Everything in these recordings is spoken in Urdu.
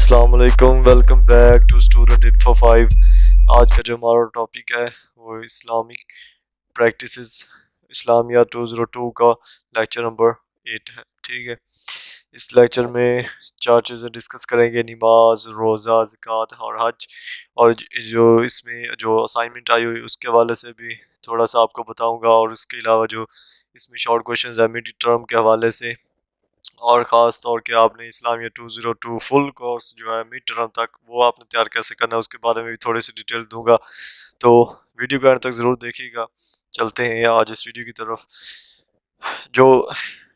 السلام علیکم، welcome back to student info 5۔ آج کا جو ہمارا ٹاپک ہے وہ اسلامک پریکٹسز اسلامیہ 202 کا لیکچر نمبر 8 ہے، ٹھیک ہے۔ اس لیکچر میں 4 چیزیں ڈسکس کریں گے: نماز، روزہ، زکوٰۃ اور حج، اور جو اس میں جو اسائنمنٹ آئی ہوئی اس کے حوالے سے بھی تھوڑا سا آپ کو بتاؤں گا، اور اس کے علاوہ جو اس میں شارٹ کویشچنز ہیں میڈ ٹرم کے حوالے سے، اور خاص طور کہ آپ نے اسلامیہ 202 فل کورس جو ہے مڈ ٹرم تک وہ آپ نے تیار کیسے کرنا ہے اس کے بارے میں بھی تھوڑی سی ڈیٹیل دوں گا، تو ویڈیو کے اینڈ تک ضرور دیکھیے گا۔ چلتے ہیں آج اس ویڈیو کی طرف۔ جو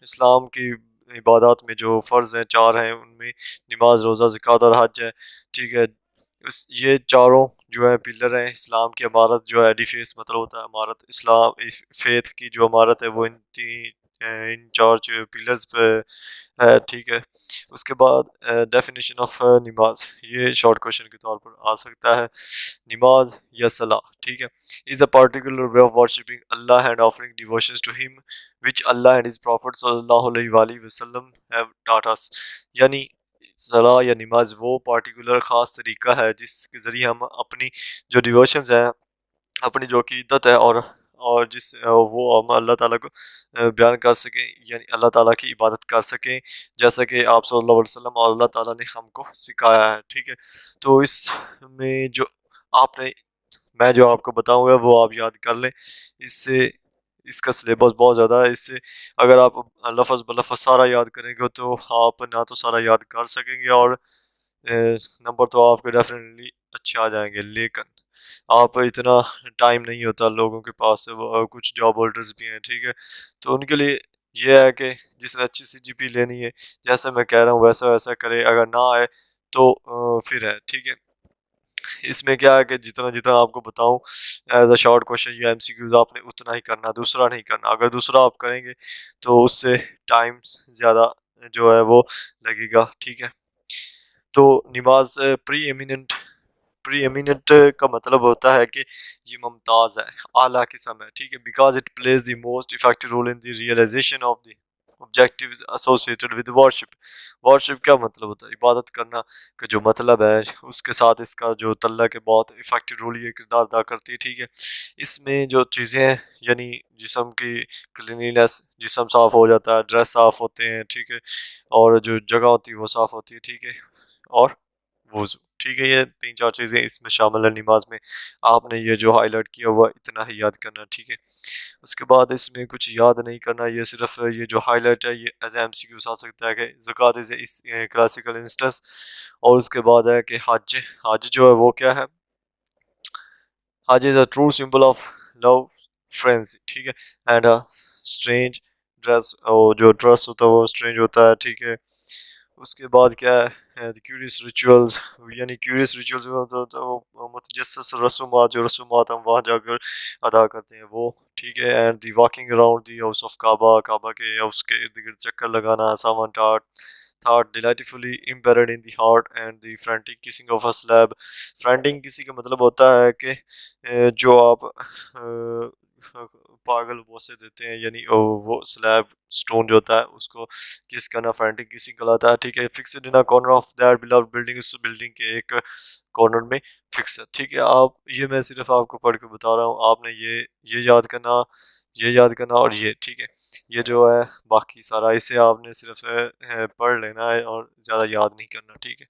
اسلام کی عبادات میں جو فرض ہیں 4 ہیں، ان میں نماز، روزہ، زکوٰۃ اور حج ہے، ٹھیک ہے۔ یہ چاروں جو ہے پلر ہیں اسلام کی عمارت، جو ہے ایڈیفیس مطلب ہوتا ہے عمارت، اسلام فیتھ کی جو عمارت ہے وہ ان 4 پلرز پہ ہے، ٹھیک ہے۔ اس کے بعد ڈیفینیشن آف نماز، یہ شارٹ کویشچن کے طور پر آ سکتا ہے۔ نماز یا صلاح، ٹھیک ہے، is a particular way of worshipping Allah and offering devotions to him which Allah and his prophet صلی اللہ علیہ وآلہ وسلم ہیو ٹاٹ اس۔ یعنی صلاح یا نماز وہ پارٹیکولر خاص طریقہ ہے جس کے ذریعے ہم اپنی جو ڈیووشنز ہیں، اپنی جو عقیدت ہے، اور جس وہ ہم اللہ تعالیٰ کو بیان کر سکیں، یعنی اللہ تعالیٰ کی عبادت کر سکیں، جیسا کہ آپ صلی اللہ علیہ وسلم اور اللہ تعالیٰ نے ہم کو سکھایا ہے، ٹھیک ہے۔ تو اس میں جو میں جو آپ کو بتاؤں گا وہ آپ یاد کر لیں، اس کا سلیبس بہت زیادہ ہے۔ اس سے اگر آپ لفظ بلفظ سارا یاد کریں گے تو آپ نہ تو سارا یاد کر سکیں گے، اور نمبر تو آپ کے ڈیفینیٹلی اچھے آ جائیں گے، لیکن آپ اتنا ٹائم نہیں ہوتا لوگوں کے پاس، کچھ جاب ہولڈرز بھی ہیں، ٹھیک ہے۔ تو ان کے لیے یہ ہے کہ جس نے اچھی سی جی پی لینی ہے، جیسے میں کہہ رہا ہوں ویسا ویسا کرے، اگر نہ آئے تو پھر ہے، ٹھیک ہے۔ اس میں کیا ہے کہ جتنا آپ کو بتاؤں ایز اے شارٹ کویشچن یا ایم سی کیوز، آپ نے اتنا ہی کرنا، دوسرا نہیں کرنا۔ اگر دوسرا آپ کریں گے تو اس سے ٹائم زیادہ جو ہے وہ لگے گا، ٹھیک ہے۔ تو نماز پری ایمیننٹ کا مطلب ہوتا ہے کہ یہ ممتاز ہے، اعلیٰ قسم ہے، ٹھیک ہے، because it plays the most effective role in the realization of the objectives associated with worship۔ worship کیا مطلب ہوتا ہے؟ عبادت کرنا کا جو مطلب ہے، اس کے ساتھ اس کا جو تعلق ہے بہت افیکٹو رول یہ کردار ادا کرتی ہے، ٹھیک ہے۔ اس میں جو چیزیں ہیں، یعنی جسم کی کلینینس، جسم صاف ہو جاتا ہے، ڈریس صاف ہوتے ہیں، ٹھیک ہے، اور جو جگہ ہوتی ہے وہ صاف ہوتی ہے، ٹھیک ہے، اور وضو، ٹھیک ہے۔ یہ 3-4 چیزیں اس میں شامل ہیں نماز میں، آپ نے یہ جو ہائی لائٹ کیا ہوا اتنا ہی یاد کرنا، ٹھیک ہے۔ اس کے بعد اس میں کچھ یاد نہیں کرنا، یہ صرف یہ جو ہائی لائٹ ہے یہ ایز ایم سی کیوز آ سکتا ہے کہ زکوٰۃ از اے کلاسیکل انسٹنس، اور اس کے بعد ہے کہ حج جو ہے وہ کیا ہے؟ Hajj is a true symbol of love friends, ٹھیک ہے، اینڈ اسٹرینج ڈریس، جو ڈریس ہوتا ہے وہ اسٹرینج ہوتا ہے، ٹھیک ہے۔ اس کے بعد کیا ہے؟ کیوریس ریچولز، یعنی کیوریس ریچولز وہ متجسس رسومات، جو رسومات ہم وہاں جا کر ادا کرتے ہیں وہ، ٹھیک ہے۔ And the walking around the house of Kaaba کے ہاؤس کے ارد گرد چکر لگانا، some thought delightfully embedded in the heart and the frantic kissing of a slab. Frantic کسی کا مطلب ہوتا ہے کہ جو آپ پاگل بوسے دیتے ہیں، یعنی وہ سلیب سٹون جو ہوتا ہے اس کو کس کرنا فرینٹنگ کسنگ کہلاتا ہے، ٹھیک ہے۔ Fixed in a corner of that blood building, اس بلڈنگ کے ایک کارنر میں فکس ہے، ٹھیک ہے۔ آپ یہ میں صرف آپ کو پڑھ کے بتا رہا ہوں، آپ نے یہ یاد کرنا، یہ یاد کرنا، اور یہ، ٹھیک ہے۔ یہ جو ہے باقی سارا اسے آپ نے صرف پڑھ لینا ہے اور زیادہ یاد نہیں کرنا، ٹھیک ہے۔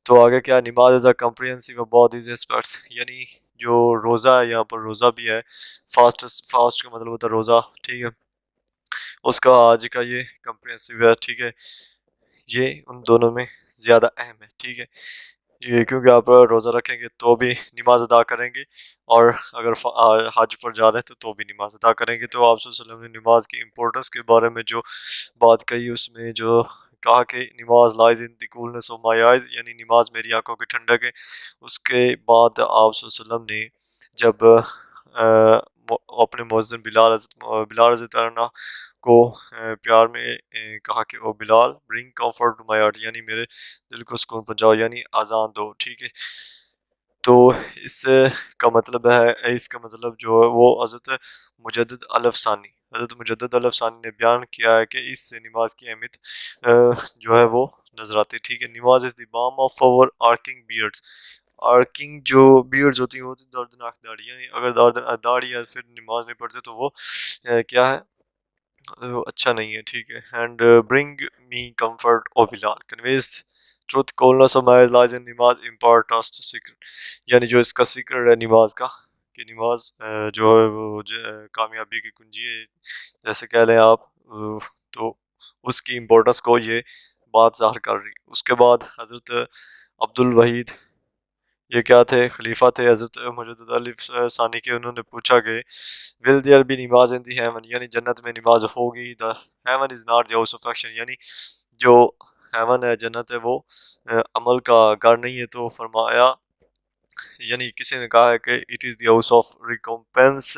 تو آگے کیا؟ Namaz is a comprehensive about these aspects, یعنی جو روزہ ہے، یہاں پر روزہ بھی ہے، فاسٹ کا مطلب ہوتا ہے روزہ، ٹھیک ہے، اس کا آج کا یہ کمپریہنسو ہے، ٹھیک ہے۔ یہ ان دونوں میں زیادہ اہم ہے، ٹھیک ہے، یہ کیونکہ آپ روزہ رکھیں گے تو بھی نماز ادا کریں گے، اور اگر حج پر جا رہے تھے تو بھی نماز ادا کریں گے۔ تو آپ صلی اللہ علیہ وسلم نے نماز کی امپورٹنس کے بارے میں جو بات کہی، اس میں جو کہا کہ نماز لائز ان دی کولنس آف مائی آئیز، یعنی نماز میری آنکھوں کی ٹھنڈک ہے۔ اس کے بعد آپ صلی اللہ علیہ وسلم نے جب اپنے مؤذن بلال حضرت عنہ کو پیار میں کہا کہ او بلال برنگ کمفرٹ ٹو مائی ہارٹ، یعنی میرے دل کو سکون پہنچاؤ، یعنی اذان دو، ٹھیک ہے۔ تو اس کا مطلب ہے، اس کا مطلب جو ہے وہ حضرت مجدد الف ثانی نے بیان کیا ہے کہ اس سے نماز کی اہمیت جو ہے وہ نظر آتی ہے، ٹھیک ہے. نماز از دی balm of our arcing beards. Arching جو بیئرز ہوتی ہیں وہ ہوتی ہیں دردناک داڑھی، یعنی اگر داڑھی یا پھر نماز نہیں پڑھتے تو وہ کیا ہے، اچھا نہیں ہے، ٹھیک ہے. And bring me comfort O Bilal conveys truth coolness of my eyes in namaz impart us to secret. یعنی جو اس کا سیکرٹ ہے نماز کا، کہ نماز جو ہے وہ کامیابی کی کنجی ہے جیسے کہہ لیں آپ، تو اس کی امپورٹنس کو یہ بات ظاہر کر رہی. اس کے بعد حضرت عبد الوحید، یہ کیا تھے، خلیفہ تھے حضرت مجدد علی ثانی کے، انہوں نے پوچھا کہ ول دیئر بی نماز ان دی ہیون، یعنی جنت میں نماز ہوگی. The heaven is not the house of action, یعنی جو ہیون ہے، جنت ہے، وہ عمل کا گھر نہیں ہے. تو فرمایا، یعنی کسی نے کہا ہے کہ it is the house of recompense,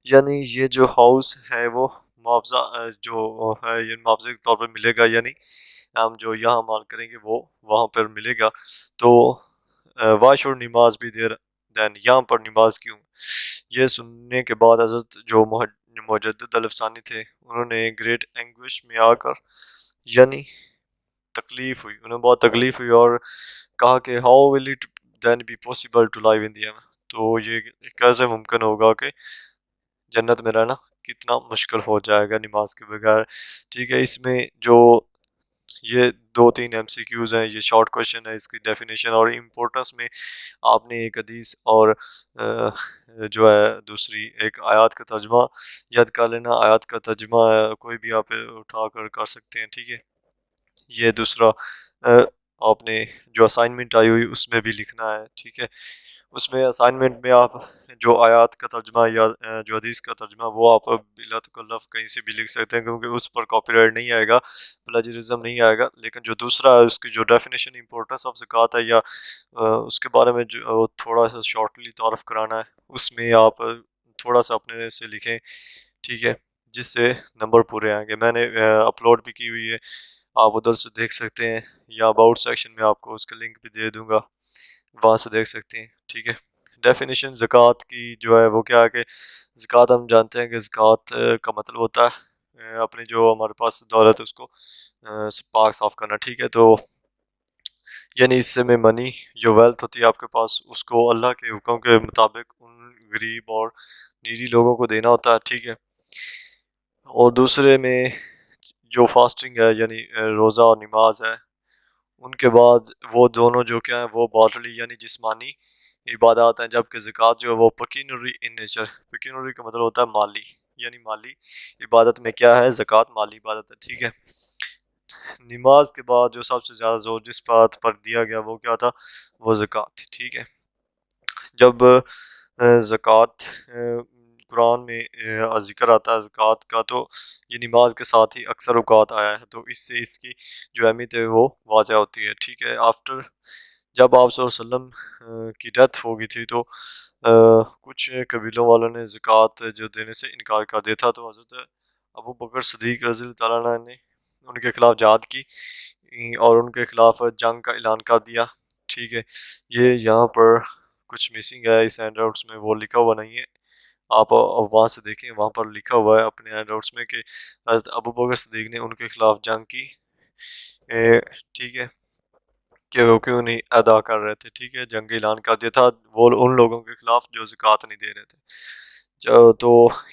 یعنی یہ جو ہاؤس ہے وہ معاوضہ جو ہے یہ معاوضے کے طور پر ملے گا، یعنی ہم جو یہاں عمل کریں گے وہ وہاں پر ملے گا. تو وائی شوڈ نماز بھی دیر دین، یہاں پر نماز کیوں. یہ سننے کے بعد حضرت جو مجدد الفسانی تھے انہوں نے گریٹ اینگوش میں آ کر، یعنی تکلیف ہوئی، انہیں بہت تکلیف ہوئی، اور کہا کہ how will it then be possible to live in the heaven, تو یہ کیسے ممکن ہوگا کہ جنت میں رہنا کتنا مشکل ہو جائے گا نماز کے بغیر. ٹھیک ہے، اس میں جو یہ 2-3 ایم سی کیوز ہیں، یہ شارٹ کویشچن ہے، اس کی ڈیفینیشن اور امپورٹنس میں آپ نے ایک حدیث اور جو ہے دوسری ایک آیات کا ترجمہ یاد کر لینا. آیات کا ترجمہ کوئی بھی آپ اٹھا کر سکتے ہیں، ٹھیک ہے. یہ دوسرا آپ نے جو اسائنمنٹ آئی ہوئی اس میں بھی لکھنا ہے، ٹھیک ہے. اس میں اسائنمنٹ میں آپ جو آیات کا ترجمہ یا جو حدیث کا ترجمہ وہ آپ بلا تکلف کہیں سے بھی لکھ سکتے ہیں، کیونکہ اس پر کاپی رائٹ نہیں آئے گا، پلاجرزم نہیں آئے گا. لیکن جو دوسرا ہے اس کی جو ڈیفینیشن امپورٹنس آف زکوٰۃ ہے، یا اس کے بارے میں جو تھوڑا سا شارٹلی تعارف کرانا ہے، اس میں آپ تھوڑا سا اپنے سے لکھیں، ٹھیک ہے، جس سے نمبر پورے آئیں گے. میں نے اپلوڈ بھی کی ہوئی ہے، آپ ادھر سے دیکھ سکتے ہیں، یا اباؤٹ سیکشن میں آپ کو اس کا لنک بھی دے دوں گا، وہاں سے دیکھ سکتے ہیں، ٹھیک ہے. ڈیفینیشن زکوٰۃ کی جو ہے وہ کیا ہے کہ زکوٰۃ ہم جانتے ہیں کہ زکوٰۃ کا مطلب ہوتا ہے اپنی جو ہمارے پاس دولت ہے اس کو پاک صاف کرنا، ٹھیک ہے. تو یعنی اس سے میں منی جو ویلتھ ہوتی ہے آپ کے پاس، اس کو اللہ کے حکم کے مطابق ان غریب اور نیڈی لوگوں کو دینا ہوتا ہے، ٹھیک ہے. اور دوسرے میں جو فاسٹنگ ہے، یعنی روزہ اور نماز ہے، ان کے بعد وہ دونوں جو کیا ہیں وہ باڈلی یعنی جسمانی عبادات ہیں، جبکہ زکوٰۃ جو ہے وہ پیکینری ان نیچر. پیکینری کا مطلب ہوتا ہے مالی، یعنی مالی عبادت میں کیا ہے، زکوٰۃ مالی عبادت ہے، ٹھیک ہے. نماز کے بعد جو سب سے زیادہ زور جس بات پر دیا گیا وہ کیا تھا، وہ زکوٰۃ تھی، ٹھیک ہے. جب زکوٰۃ قرآن میں ذکر آتا ہے زکوٰۃ کا، تو یہ نماز کے ساتھ ہی اکثر اوقات آیا ہے، تو اس سے اس کی جو اہمیت ہے وہ واضح ہوتی ہے، ٹھیک ہے. آفٹر جب آپ صلی اللہ علیہ وسلم کی ڈیتھ ہو گئی تھی تو کچھ قبیلوں والوں نے زکوٰۃ جو دینے سے انکار کر دیا تھا، تو حضرت ابو بکر صدیق رضی اللہ تعالیٰ عنہ نے ان کے خلاف جہاد کی اور ان کے خلاف جنگ کا اعلان کر دیا، ٹھیک ہے. یہ یہاں پر کچھ مسنگ ہے اس ہینڈ آؤٹس میں، وہ لکھا ہوا نہیں ہے، آپ وہاں سے دیکھیں، وہاں پر لکھا ہوا ہے اپنے ہینڈ آؤٹس میں کہ حضرت ابو بکر صدیق نے ان کے خلاف جنگ کی، ٹھیک ہے، کہ وہ کیوں نہیں ادا کر رہے تھے، ٹھیک ہے. جنگ اعلان کر دیا تھا وہ ان لوگوں کے خلاف جو زکوٰۃ نہیں دے رہے تھے. تو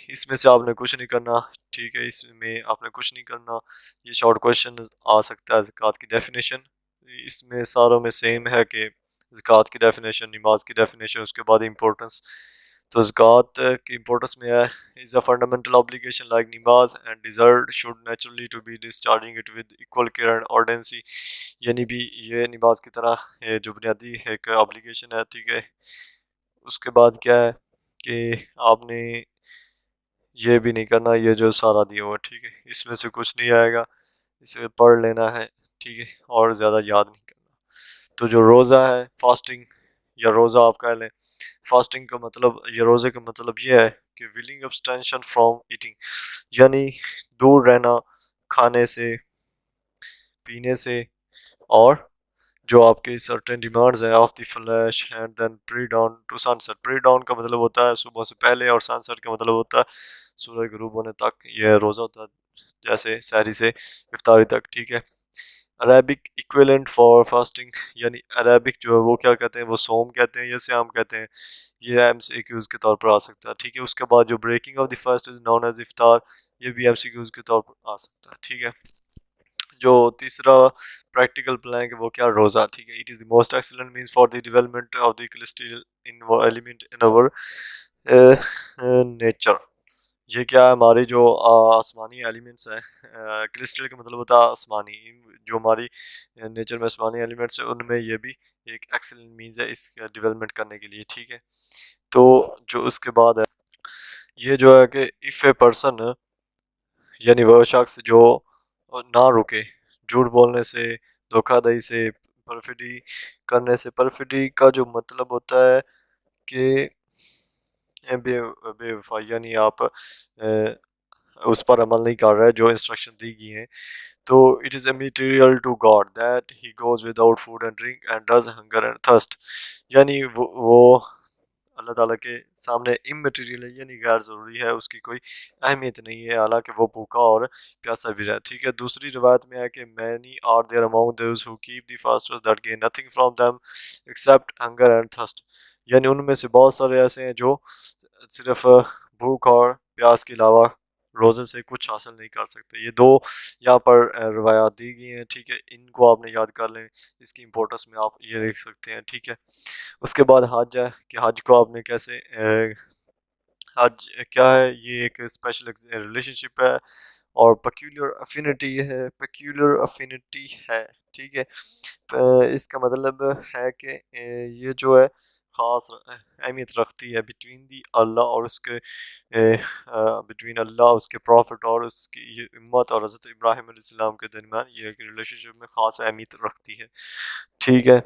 اس میں سے آپ نے کچھ نہیں کرنا، ٹھیک ہے، اس میں آپ نے کچھ نہیں کرنا. یہ شارٹ کویشچن آ سکتا ہے. زکوٰۃ کی ڈیفینیشن اس میں ساروں میں سیم ہے کہ زکوٰۃ کی ڈیفینیشن، نماز کی ڈیفینیشن، اس کے بعد امپورٹنس. تو زکوٰۃ کی امپورٹنس میں ہے is a fundamental obligation like نماز and desert should naturally to be discharging it with equal care and urgency. یعنی بھی یہ نماز کی طرح جو بنیادی ایک obligation ہے، ٹھیک ہے. اس کے بعد کیا ہے کہ آپ نے یہ بھی نہیں کرنا یہ جو سارا دیا ہوا، ٹھیک ہے، اس میں سے کچھ نہیں آئے گا، اسے پڑھ لینا ہے، ٹھیک ہے، اور زیادہ یاد نہیں کرنا. تو جو روزہ ہے، فاسٹنگ یا روزہ آپ کہہ لیں، فاسٹنگ کا مطلب یا روزے کا مطلب یہ ہے کہ willing abstention from eating، یعنی دور رہنا کھانے سے، پینے سے، اور جو آپ کی سرٹن ڈیمانڈز ہیں of the flesh and then pre dawn to sunset. Pre dawn کا مطلب ہوتا ہے صبح سے پہلے، اور سن سیٹ کا مطلب ہوتا ہے سورج غروب ہونے تک. یہ روزہ ہوتا ہے جیسے سحری سے افطاری تک، ٹھیک ہے. عربک ایکویلنٹ فار فاسٹنگ، یعنی عربک جو ہے وہ کیا کہتے ہیں، وہ سوم کہتے ہیں یا سیام کہتے ہیں، یہ ایم سی کیوز کے طور پر آ سکتا ہے، ٹھیک ہے۔ اس کے بعد جو breaking of the fast is known as افطار، یہ بھی ایم سی کیوز کے طور پر آ سکتا ہے، ٹھیک ہے۔ جو تیسرا پریکٹیکل پلان ہے وہ کیا، روزہ، ٹھیک ہے۔ It is the most excellent means for the development of the celestial element in our nature, یہ کیا ہے، ہماری جو آسمانی ایلیمنٹس ہیں، کرسٹل کا مطلب ہوتا ہے آسمانی، جو ہماری نیچر میں آسمانی ایلیمنٹس ہیں ان میں یہ بھی ایک ایکسلنٹ مینز ہے اس ڈیولپمنٹ کرنے کے لیے، ٹھیک ہے۔ تو جو اس کے بعد ہے یہ جو ہے کہ اف اے پرسن، یعنی وہ شخص جو نہ رکے جھوٹ بولنے سے، دھوکہ دہی سے، پرفیڈی کرنے سے، پرفیڈی کا جو مطلب ہوتا ہے کہ بے وفائی، یعنی آپ اس پر عمل نہیں کر رہے جو انسٹرکشن دی گئی ہیں، تو it is a material to God that he goes without food and drink and does hunger and thirst, یعنی وہ اللہ تعالیٰ کے سامنے اممیٹیریل ہے، یعنی غیر ضروری ہے، اس کی کوئی اہمیت نہیں ہے، حالانکہ وہ بھوکا اور پیاسا بھی رہا، ٹھیک ہے۔ دوسری روایت میں ہے کہ many are there among those who keep the fasters that gain nothing from them except hunger and thirst، یعنی ان میں سے بہت سارے ایسے ہیں جو صرف بھوک اور پیاس کے علاوہ روزے سے کچھ حاصل نہیں کر سکتے۔ یہ دو یہاں پر روایات دی گئی ہیں، ٹھیک ہے، ان کو آپ نے یاد کر لیں، اس کی امپورٹنس میں آپ یہ دیکھ سکتے ہیں، ٹھیک ہے۔ اس کے بعد حج ہے کہ حج کو آپ نے کیسے حج کیا ہے، یہ ایک اسپیشل ریلیشن شپ ہے اور پیکیولر افینٹی ہے، ٹھیک ہے۔ اس کا مطلب ہے کہ یہ جو ہے خاص اہمیت رکھتی ہے بٹوین دی اللہ اور اس کے بٹوین اللہ، اس کے پروفٹ اور اس کی یہ امت اور حضرت ابراہیم علیہ السلام کے درمیان یہ ایک ریلیشن شپ میں خاص اہمیت رکھتی ہے، ٹھیک ہے۔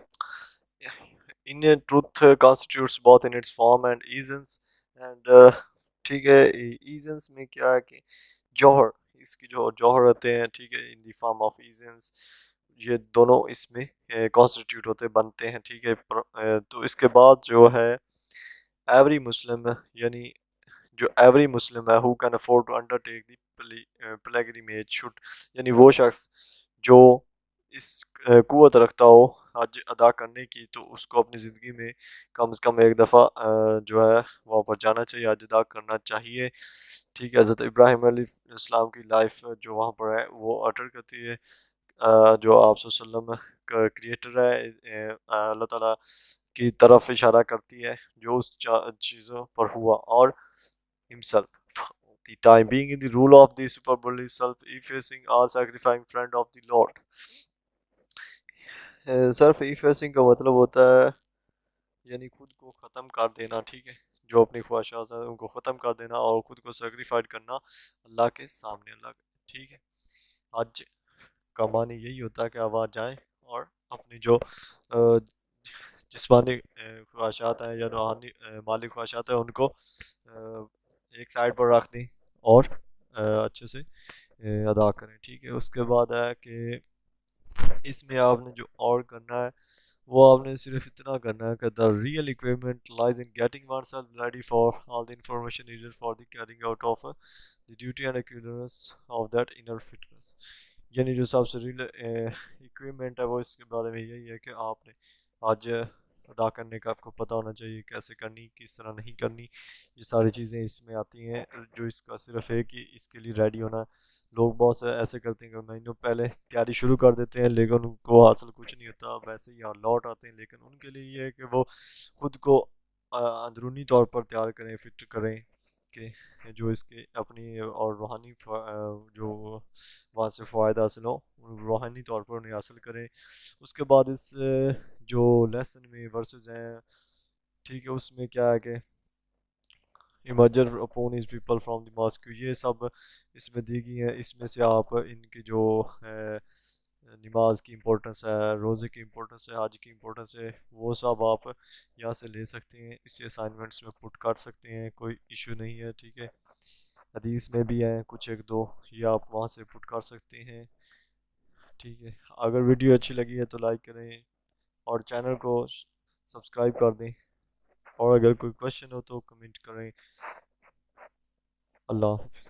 In truth constitutes both in its form and essence and, ٹھیک ہے، ایزنس میں کیا ہے کہ جوہر، اس کی جو جوہر ہوتے ہیں، ٹھیک ہے، ان دی فارم آف ایزنس، یہ دونوں اس میں کانسٹیٹیوٹ ہوتے بنتے ہیں، ٹھیک ہے۔ تو اس کے بعد جو ہے ایوری مسلم، یعنی جو every Muslim he who can afford to undertake the pilgrimage should, یعنی وہ شخص جو اس قوت رکھتا ہو حج ادا کرنے کی، تو اس کو اپنی زندگی میں کم از کم ایک دفعہ جو ہے وہاں پر جانا چاہیے، حج ادا کرنا چاہیے، ٹھیک ہے۔ حضرت ابراہیم علیہ السلام کی لائف جو وہاں پر ہے وہ اٹر کرتی ہے، جو آپ صلی اللہ علیہ وسلم کا کریٹر ہے، اللہ تعالیٰ کی طرف اشارہ کرتی ہے جو اس چیزوں پر ہوا، اور himself the time being in the rule of the superbly self-effacing all sacrificing friend of the Lord۔ Self effacing کا مطلب ہوتا ہے یعنی خود کو ختم کر دینا، ٹھیک ہے، جو اپنی خواہشات ہیں ان کو ختم کر دینا اور خود کو سیکریفائڈ کرنا اللہ کے سامنے، اللہ کے، ٹھیک ہے۔ حج کا معنی یہی ہوتا ہے کہ آپ وہاں جائیں اور اپنی جو جسمانی خواہشات ہیں یا روحانی مالی خواہشات ہیں ان کو ایک سائڈ پر رکھ دیں اور اچھے سے ادا کریں، ٹھیک ہے۔ اس کے بعد ہے کہ اس میں آپ نے جو اور کرنا ہے وہ آپ نے صرف اتنا کرنا ہے کہ the real equipment lies in getting oneself ready for all the information needed for the carrying out of the duty and accuracy of that inner fitness، یعنی جو سب سے ریل اکوپمنٹ ہے وہ اس کے بارے میں یہی ہے کہ آپ نے آج ادا کرنے کا آپ کو پتہ ہونا چاہیے، کیسے کرنی، کس طرح نہیں کرنی، یہ ساری چیزیں اس میں آتی ہیں، جو اس کا صرف ہے کہ اس کے لیے ریڈی ہونا ہے۔ لوگ بہت سے ایسے کرتے ہیں کہ مہینوں پہلے تیاری شروع کر دیتے ہیں لیکن ان کو حاصل کچھ نہیں ہوتا، ویسے ہی لوٹ آتے ہیں، لیکن ان کے لیے یہ ہے کہ وہ خود کو اندرونی طور پر تیار کریں، فٹ کریں کہ جو اس کے اپنی اور روحانی جو وہاں سے فوائد حاصل ہو روحانی طور پر انہیں حاصل کریں۔ اس کے بعد اس جو لیسن میں ورسز ہیں، ٹھیک ہے، اس میں کیا ہے کہ emerger upon his people from the mosque، یہ سب اس میں دی گئی ہیں، اس میں سے آپ ان کی جو نماز کی امپورٹنس ہے، روزے کی امپورٹنس ہے، حج کی امپورٹنس ہے، وہ سب آپ یہاں سے لے سکتے ہیں، اسی اسائنمنٹس میں پٹ کر سکتے ہیں، کوئی ایشو نہیں ہے، ٹھیک ہے۔ حدیث میں بھی ہیں کچھ ایک دو، یہ آپ وہاں سے پٹ کر سکتے ہیں، ٹھیک ہے۔ اگر ویڈیو اچھی لگی ہے تو لائک کریں اور چینل کو سبسکرائب کر دیں، اور اگر کوئی کوشچن ہو تو کمنٹ کریں۔ اللہ حافظ۔